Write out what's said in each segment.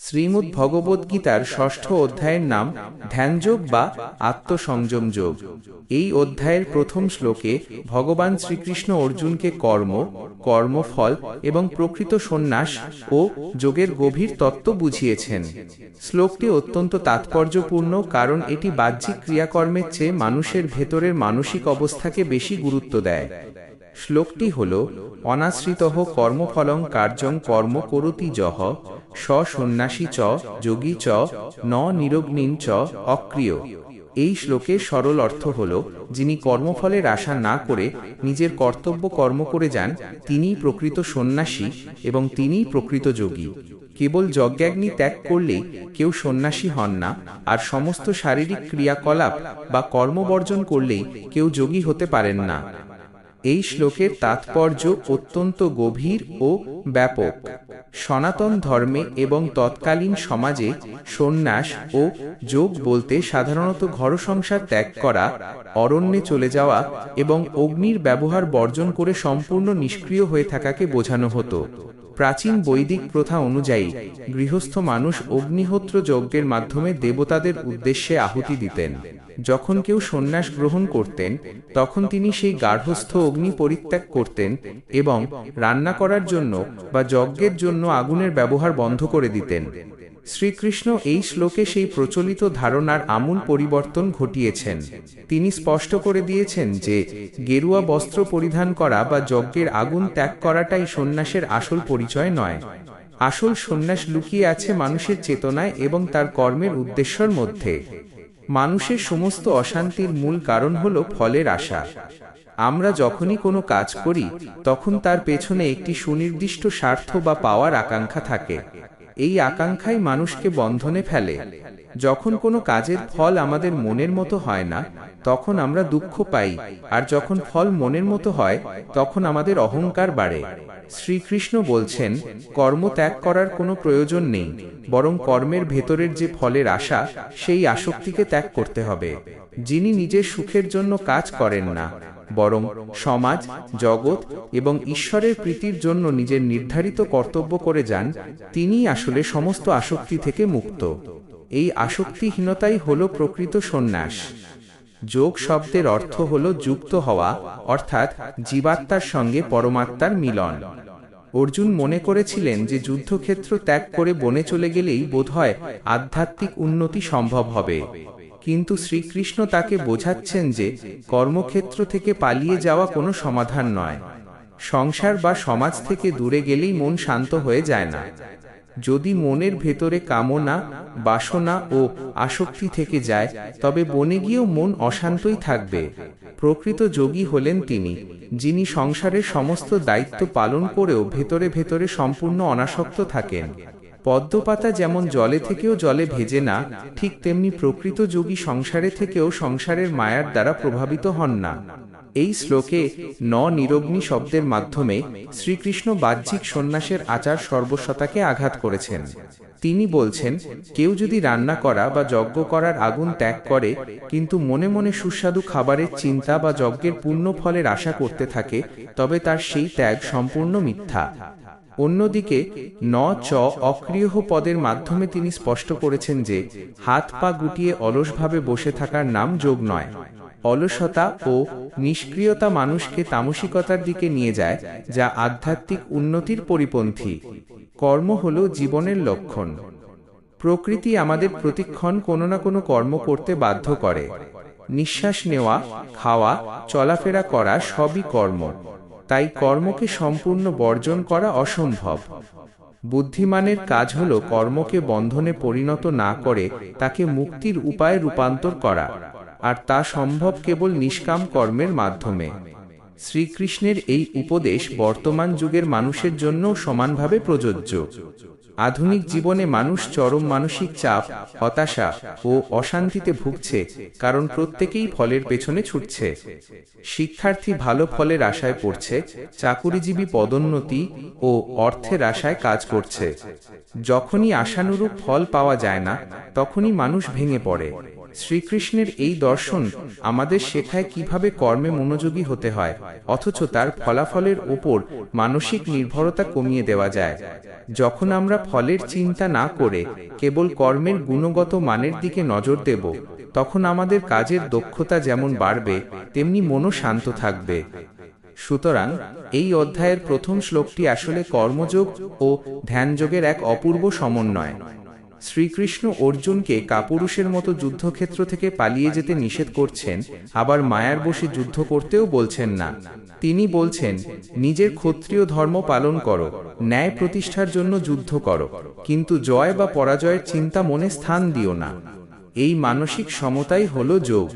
শ্রীমদ্ ভগবদ্গীতার ষষ্ঠ অধ্যায়ের নাম ধ্যানযোগ বা আত্মসংযম যোগ। এই অধ্যায়ের প্রথম শ্লোকে ভগবান শ্রীকৃষ্ণ অর্জুনকে কর্ম, কর্মফল এবং প্রকৃত সন্ন্যাস ও যোগের গভীর তত্ত্ব বুঝিয়েছেন। শ্লোকটি অত্যন্ত তাৎপর্যপূর্ণ কারণ এটি বাহ্যিক ক্রিয়াকর্মের চেয়ে মানুষের ভেতরের মানসিক অবস্থাকে বেশি গুরুত্ব দেয়। শ্লোকটি হল অনাশ্রিতঃ কর্মফলং কার্যং কর্ম করতি যহ স সন্ন্যাসী চ যোগী চ ন নিরগ্নিন চ অক্রিয়। এই শ্লোকের সরল অর্থ হল, যিনি কর্মফলের আশা না করে নিজের কর্তব্য কর্ম করে যান তিনিই প্রকৃত সন্ন্যাসী এবং তিনিই প্রকৃত যোগী। কেবল যজ্ঞাগ্নি ত্যাগ করলেই কেউ সন্ন্যাসী হন না, আর সমস্ত শারীরিক ক্রিয়াকলাপ বা কর্মবর্জন করলেই কেউ যোগী হতে পারেন না। এই শ্লোকের তাৎপর্য অত্যন্ত গভীর ও ব্যাপক। সনাতন ধর্মে এবং তৎকালীন সমাজে সন্ন্যাস ও যোগ বলতে সাধারণত ঘরসংসার ত্যাগ করা, অরণ্যে চলে যাওয়া এবং অগ্নির ব্যবহার বর্জন করে সম্পূর্ণ নিষ্ক্রিয় হয়ে থাকাকে বোঝানো হতো। প্রাচীন বৈদিক প্রথা অনুযায়ী গৃহস্থ মানুষ অগ্নিহোত্র যজ্ঞের মাধ্যমে দেবতাদের উদ্দেশ্যে আহুতি দিতেন। যখন কেউ সন্ন্যাস গ্রহণ করতেন তখন তিনি সেই গার্হস্থ্য অগ্নি পরিত্যাগ করতেন এবং রান্না করার জন্য বা যজ্ঞের জন্য আগুনের ব্যবহার বন্ধ করে দিতেন। শ্রীকৃষ্ণ এই শ্লোকে সেই প্রচলিত ধারণার আমূল পরিবর্তন ঘটিয়েছেন। তিনি স্পষ্ট করে দিয়েছেন যে গেরুয়া বস্ত্র পরিধান করা বা যজ্ঞের আগুন ত্যাগ করাটাই সন্ন্যাসের আসল পরিচয় নয়। আসল সন্ন্যাস লুকিয়ে আছে মানুষের চেতনায় এবং তার কর্মের উদ্দেশ্যের মধ্যে। মানুষের সমস্ত অশান্তির মূল কারণ হল ফলের আশা। আমরা যখনই কোনো কাজ করি তখন তার পেছনে একটি সুনির্দিষ্ট স্বার্থ বা পাওয়ার আকাঙ্ক্ষা থাকে। এই আকাঙ্ক্ষাই মানুষকে বন্ধনে ফেলে। যখন কোনো কাজের ফল আমাদের মনের মতো হয় না তখন আমরা দুঃখ পাই, আর যখন ফল মনের মতো হয় তখন আমাদের অহংকার বাড়ে। শ্রীকৃষ্ণ বলছেন, কর্ম ত্যাগ করার কোনো প্রয়োজন নেই, বরং কর্মের ভেতরের যে ফলের আশা সেই আসক্তিকে ত্যাগ করতে হবে। যিনি নিজের সুখের জন্য কাজ করেন না, বরং সমাজ, জগৎ এবং ঈশ্বরের প্রীতির জন্য নিজের নির্ধারিত কর্তব্য করে যান, তিনিই আসলে সমস্ত আসক্তি থেকে মুক্ত। এই আসক্তিহীনতাই হল প্রকৃত সন্ন্যাস। যোগ শব্দের অর্থ হল যুক্ত হওয়া, অর্থাৎ জীবাত্মার সঙ্গে পরমাত্মার মিলন। অর্জুন মনে করেছিলেন যে যুদ্ধক্ষেত্র ত্যাগ করে বনে চলে গেলেই বোধহয় আধ্যাত্মিক উন্নতি সম্ভব হবে, কিন্তু শ্রীকৃষ্ণ তাকে বোঝাচ্ছেন যে কর্মক্ষেত্র থেকে পালিয়ে যাওয়া কোনো সমাধান নয়। সংসার বা সমাজ থেকে দূরে গেলেই মন শান্ত হয়ে যায় না। যদি মনের ভেতরে কামনা, বাসনা ও আসক্তি থেকে যায় তবে বনে গিয়েও মন অশান্তই থাকবে। প্রকৃত যোগী হলেন তিনি, যিনি সংসারের সমস্ত দায়িত্ব পালন করেও ভেতরে ভেতরে সম্পূর্ণ অনাসক্ত থাকেন। পদ্মপাতা যেমন জলে থেকেও জলে ভেজে না, ঠিক তেমনি প্রকৃত যোগী সংসারে থেকেও সংসারের মায়ার দ্বারা প্রভাবিত হন না। এই শ্লোকে ন নিরগ্নি শব্দের মাধ্যমে শ্রীকৃষ্ণ বাহ্যিক সন্ন্যাসের আচার সর্বস্বতাকে আঘাত করেছেন। তিনি বলছেন, কেউ যদি রান্না করা বা যজ্ঞ করার আগুন ত্যাগ করে কিন্তু মনে মনে সুস্বাদু খাবারের চিন্তা বা যজ্ঞের পুণ্য ফলের আশা করতে থাকে, তবে তার সেই ত্যাগ সম্পূর্ণ মিথ্যা। অন্যদিকে ন চ অক্রিয় পদের মাধ্যমে তিনি স্পষ্ট করেছেন যে হাত পা গুটিয়ে অলসভাবে বসে থাকার নাম যোগ নয়। অলসতা ও নিষ্ক্রিয়তা মানুষকে তামসিকতার দিকে নিয়ে যায়, যা আধ্যাত্মিক উন্নতির পরিপন্থী। কর্ম হল জীবনের লক্ষণ। প্রকৃতি আমাদের প্রতিক্ষণ কোনো না কোনো কর্ম করতে বাধ্য করে। নিঃশ্বাস নেওয়া, খাওয়া, চলাফেরা করা সবই কর্ম। তাই কর্মকে সম্পূর্ণ বর্জন করা অসম্ভব। বুদ্ধিমানের কাজ হল কর্মকে বন্ধনে পরিণত না করে তাকে মুক্তির উপায়ে রূপান্তর করা, আর তা সম্ভব কেবল নিষ্কাম কর্মের মাধ্যমে। শ্রীকৃষ্ণের এই উপদেশ বর্তমান যুগের মানুষের জন্য সমানভাবে প্রযোজ্য। আধুনিক জীবনে মানুষ চরম মানসিক চাপ, হতাশা ও অশান্তিতে ভুগছে, কারণ প্রত্যেকেই ফলের পেছনে ছুটছে। শিক্ষার্থী ভালো ফলের আশায় পড়ছে, চাকুরিজীবী পদোন্নতি ও অর্থের আশায় কাজ করছে। যখনই আশানুরূপ ফল পাওয়া যায় না তখনই মানুষ ভেঙে পড়ে। শ্রীকৃষ্ণের এই দর্শন আমাদের শেখায় কিভাবে কর্মে মনোযোগী হতে হয়, অথচ তার ফলাফলের উপর মানসিক নির্ভরতা কমিয়ে দেওয়া যায়। যখন আমরা ফলের চিন্তা না করে কেবল কর্মের গুণগত মানের দিকে নজর দেব, তখন আমাদের কাজের দক্ষতা যেমন বাড়বে তেমনি মনও শান্ত থাকবে। সুতরাং এই অধ্যায়ের প্রথম শ্লোকটি আসলে কর্মযোগ ও ধ্যানযোগের এক অপূর্ব সমন্বয়। শ্রীকৃষ্ণ অর্জুনকে কাপুরুষের মতো যুদ্ধক্ষেত্র থেকে পালিয়ে যেতে নিষেধ করছেন, আবার মায়ার বশে যুদ্ধ করতেও বলছেন না। তিনি বলছেন, নিজের ক্ষত্রিয় ধর্ম পালন করো, ন্যায় প্রতিষ্ঠার জন্য যুদ্ধ করো, কিন্তু জয় বা পরাজয়ের চিন্তা মনে স্থান দিও না। এই মানসিক সমতাই হল যোগ।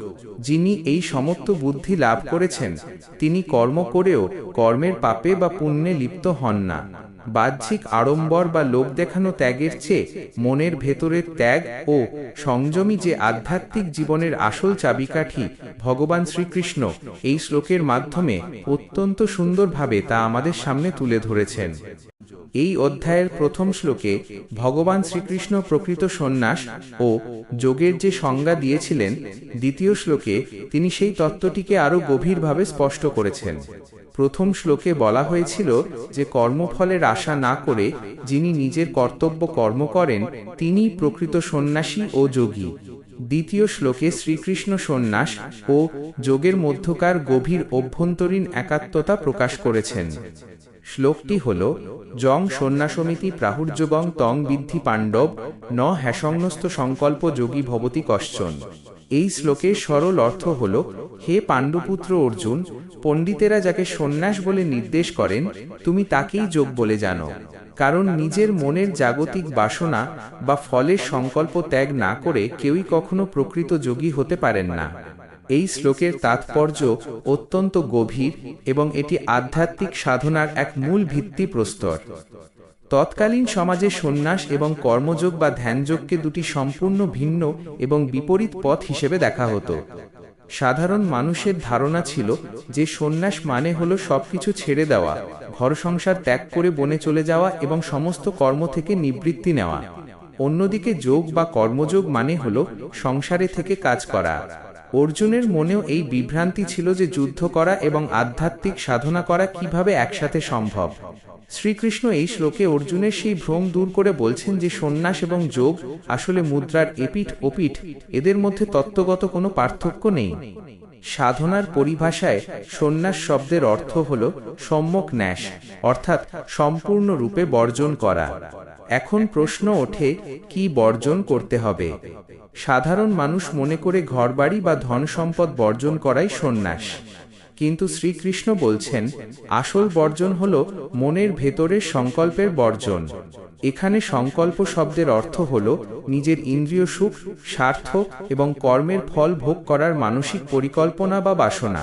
যিনি এই সমত্ব বুদ্ধি লাভ করেছেন, তিনি কর্ম করেও কর্মের পাপে বা পুণ্যে লিপ্ত হন না। বাহ্যিক আড়ম্বর বা লোক দেখানো ত্যাগের চেয়ে মনের ভেতরের ত্যাগ ও সংযমী যে আধ্যাত্মিক জীবনের আসল চাবিকাঠি, ভগবান শ্রীকৃষ্ণ এই শ্লোকের মাধ্যমে অত্যন্ত সুন্দরভাবে তা আমাদের সামনে তুলে ধরেছেন। এই অধ্যায়ের প্রথম শ্লোকে ভগবান শ্রীকৃষ্ণ প্রকৃত সন্ন্যাস ও যোগের যে সংজ্ঞা দিয়েছিলেন, দ্বিতীয় শ্লোকে তিনি সেই তত্ত্বটিকে আরো গভীরভাবে স্পষ্ট করেছেন। প্রথম শ্লোকে বলা হয়েছিল যে কর্মফলের আশা না করে যিনি নিজের কর্তব্য কর্ম করেন তিনিই প্রকৃত সন্ন্যাসী ও যোগী। দ্বিতীয় শ্লোকে শ্রীকৃষ্ণ সন্ন্যাস ও যোগের মধ্যকার গভীর অভ্যন্তরীণ একাত্মতা প্রকাশ করেছেন। শ্লোকটি হল, জং সন্ন্যাসমিতি প্রাহুর্যগং তং বিদ্ধি পাণ্ডব ন হ্যাসংনস্ত সংকল্প যোগী ভবতি কশ্চন। এই শ্লোকের সরল অর্থ হল, হে পাণ্ডুপুত্র অর্জুন, পণ্ডিতেরা যাকে সন্ন্যাস বলে নির্দেশ করেন তুমি তাকেই যোগ বলে জানো, কারণ নিজের মনের জাগতিক বাসনা বা ফলের সংকল্প ত্যাগ না করে কেউই কখনো প্রকৃত যোগী হতে পারেন না। এই শ্লোকের তাৎপর্য অত্যন্ত গভীর এবং এটি আধ্যাত্মিক সাধনার এক মূল ভিত্তি প্রস্তর। তৎকালীন সমাজে সন্ন্যাস এবং কর্মযোগ বা ধ্যানযোগকে দুটি সম্পূর্ণ ভিন্ন এবং বিপরীত পথ হিসেবে দেখা হতো। সাধারণ মানুষের ধারণা ছিল যে সন্ন্যাস মানে হলো সবকিছু ছেড়ে দেওয়া, ঘর সংসার ত্যাগ করে বনে চলে যাওয়া এবং সমস্ত কর্ম থেকে নিবৃত্তি নেওয়া। অন্যদিকে যোগ বা কর্মযোগ মানে হলো সংসারে থেকে কাজ করা। অর্জুনের মনেও এই বিভ্রান্তি ছিল যে যুদ্ধ করা এবং আধ্যাত্মিক সাধনা করা কিভাবে একসাথে সম্ভব। শ্রীকৃষ্ণ এই শ্লোকে অর্জুনের সেই ভ্রম দূর করে বলছেন যে সন্ন্যাস এবং যোগ আসলে মুদ্রার এপিঠ ওপিঠ, এদের মধ্যে তত্ত্বগত কোনো পার্থক্য নেই। সাধনার পরিভাষায় সন্ন্যাস শব্দের অর্থ হল সম্যক ন্যাস, অর্থাৎ সম্পূর্ণরূপে বর্জন করা। এখন প্রশ্ন ওঠে, কি বর্জন করতে হবে? সাধারণ মানুষ মনে করে ঘরবাড়ি বা ধন সম্পদ বর্জন করাই সন্ন্যাস, কিন্তু শ্রীকৃষ্ণ বলছেন আসল বর্জন হল মনের ভেতরের সংকল্পের বর্জন। এখানে সংকল্প শব্দের অর্থ হল নিজের ইন্দ্রিয় সুখ, স্বার্থ এবং কর্মের ফল ভোগ করার মানসিক পরিকল্পনা বা বাসনা।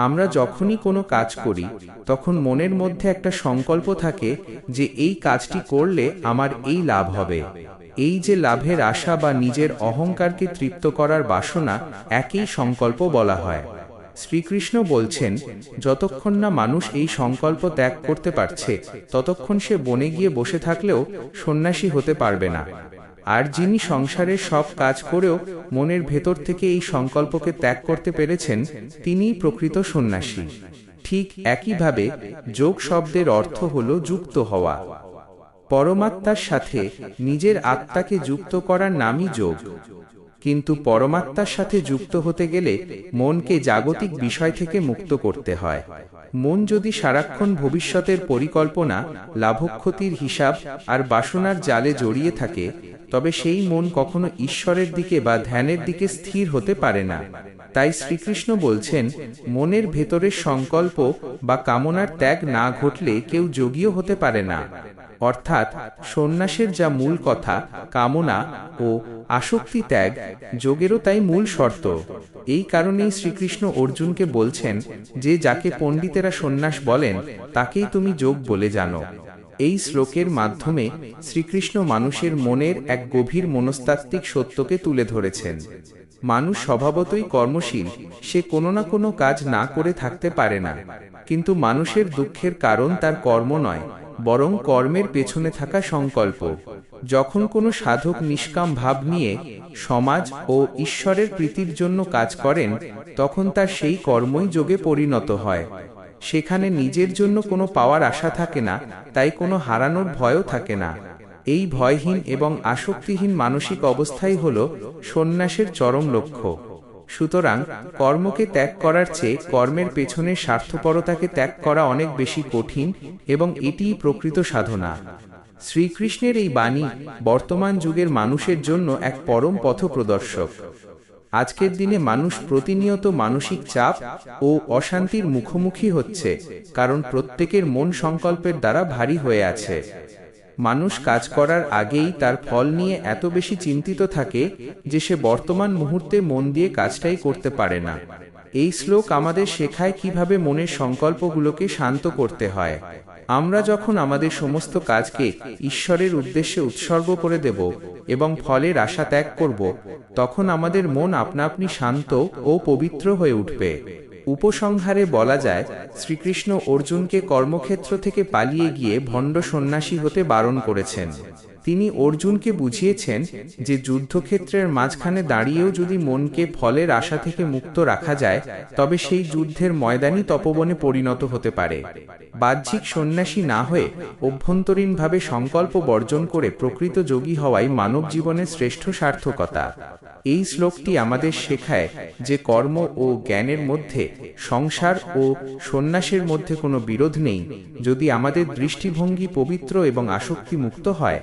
আমরা যখনই কোনো কাজ করি তখন মনের মধ্যে একটা সংকল্প থাকে যে এই কাজটি করলে আমার এই লাভ হবে। এই যে লাভের আশা বা নিজের অহংকারকে তৃপ্ত করার বাসনা, একই সংকল্প বলা হয়। শ্রীকৃষ্ণ বলছেন, যতক্ষণ না মানুষ এই সংকল্প ত্যাগ করতে পারছে ততক্ষণ সে বনে গিয়ে বসে থাকলেও সন্ন্যাসী হতে পারবে না। আর যিনি সংসারের সব কাজ করেও মনের ভেতর থেকে এই সংকল্পকে ত্যাগ করতে পেরেছেন তিনিই প্রকৃত সন্ন্যাসী। ঠিক একইভাবে যোগ শব্দের অর্থ হল যুক্ত হওয়া। পরমাত্মার সাথে নিজের আত্মাকে যুক্ত করার নামই যোগ। কিন্তু পরমাত্মার সাথে যুক্ত হতে গেলে মনকে জাগতিক বিষয় থেকে মুক্ত করতে হয়। মন যদি সারাক্ষণ ভবিষ্যতের পরিকল্পনা, লাভক্ষতির হিসাব আর বাসনার জালে জড়িয়ে থাকে, তবে সেই মন কখনো ঈশ্বরের দিকে বা ধ্যানের দিকে স্থির হতে পারে না। তাই শ্রীকৃষ্ণ বলছেন, মনের ভেতরের সংকল্প বা কামনার ত্যাগ না ঘটলে কেউ যোগীও হতে পারে না। অর্থাৎ সন্ন্যাসের যা মূল কথা, কামনা ও আসক্তি ত্যাগ, যোগেরও তাই মূল শর্ত। এই কারণেই শ্রীকৃষ্ণ অর্জুনকে বলছেন যে যাকে পণ্ডিতেরা সন্ন্যাস বলেন তাকেই তুমি যোগ বলে জানো। এই শ্লোকের মাধ্যমে শ্রীকৃষ্ণ মানুষের মনের এক গভীর মনস্তাত্ত্বিক সত্যকে তুলে ধরেছেন। মানুষ স্বভাবতই কর্মশীল, সে কোনো না কোনো কাজ না করে থাকতে পারে না। কিন্তু মানুষের দুঃখের কারণ তার কর্ম নয়, বরং কর্মের পেছনে থাকা সংকল্প। যখন কোনো সাধক নিষ্কাম ভাব নিয়ে সমাজ ও ঈশ্বরের প্রীতির জন্য কাজ করেন, তখন তার সেই কর্মই যোগে পরিণত হয়। সেখানে নিজের জন্য কোনো পাওয়ার আশা থাকে না, তাই কোনো হারানোর ভয়ও থাকে না। এই ভয়হীন এবং আসক্তিহীন মানসিক অবস্থাই হল সন্ন্যাসের চরম লক্ষ্য। সুতরাং কর্মকে ত্যাগ করার চেয়ে কর্মের পেছনে স্বার্থপরতাকে ত্যাগ করা অনেক বেশি কঠিন, এবং এটিই প্রকৃত সাধনা। শ্রীকৃষ্ণের এই বাণী বর্তমান যুগের মানুষের জন্য এক পরম পথপ্রদর্শক। আজকের দিনে মানুষ প্রতিনিয়ত মানসিক চাপ ও অশান্তির মুখোমুখি হচ্ছে, কারণ প্রত্যেকের মন সংকল্পের দ্বারা ভারী হয়ে আছে। মানুষ কাজ করার আগেই তার ফল নিয়ে এত বেশি চিন্তিত থাকে যে সে বর্তমান মুহূর্তে মন দিয়ে কাজটাই করতে পারে না। এই শ্লোক আমাদের শেখায় কিভাবে মনের সংকল্পগুলোকে শান্ত করতে হয়। আমরা যখন আমাদের সমস্ত কাজকে ঈশ্বরের উদ্দেশ্যে উৎসর্গ করে দেব এবং ফলের আশা ত্যাগ করব, তখন আমাদের মন আপনা আপনি শান্ত ও পবিত্র হয়ে উঠবে। উপসংহারে বলা যায়, শ্রীকৃষ্ণ অর্জুনকে কর্মক্ষেত্র থেকে পালিয়ে গিয়ে ভণ্ড সন্ন্যাসী হতে বারণ করেছেন। তিনি অর্জুনকে বুঝিয়েছেন যে যুদ্ধক্ষেত্রের মাঝখানে দাঁড়িয়েও যদি মনকে ফলের আশা থেকে মুক্ত রাখা যায়, তবে সেই যুদ্ধের ময়দানই তপবনে পরিণত হতে পারে। বাহ্যিক সন্ন্যাসী না হয়ে অভ্যন্তরীণভাবে সংকল্প বর্জন করে প্রকৃত যোগী হওয়াই মানব জীবনের শ্রেষ্ঠ সার্থকতা। এই শ্লোকটি আমাদের শেখায় যে কর্ম ও জ্ঞানের মধ্যে, সংসার ও সন্ন্যাসের মধ্যে কোনো বিরোধ নেই, যদি আমাদের দৃষ্টিভঙ্গি পবিত্র এবং আসক্তি মুক্ত হয়।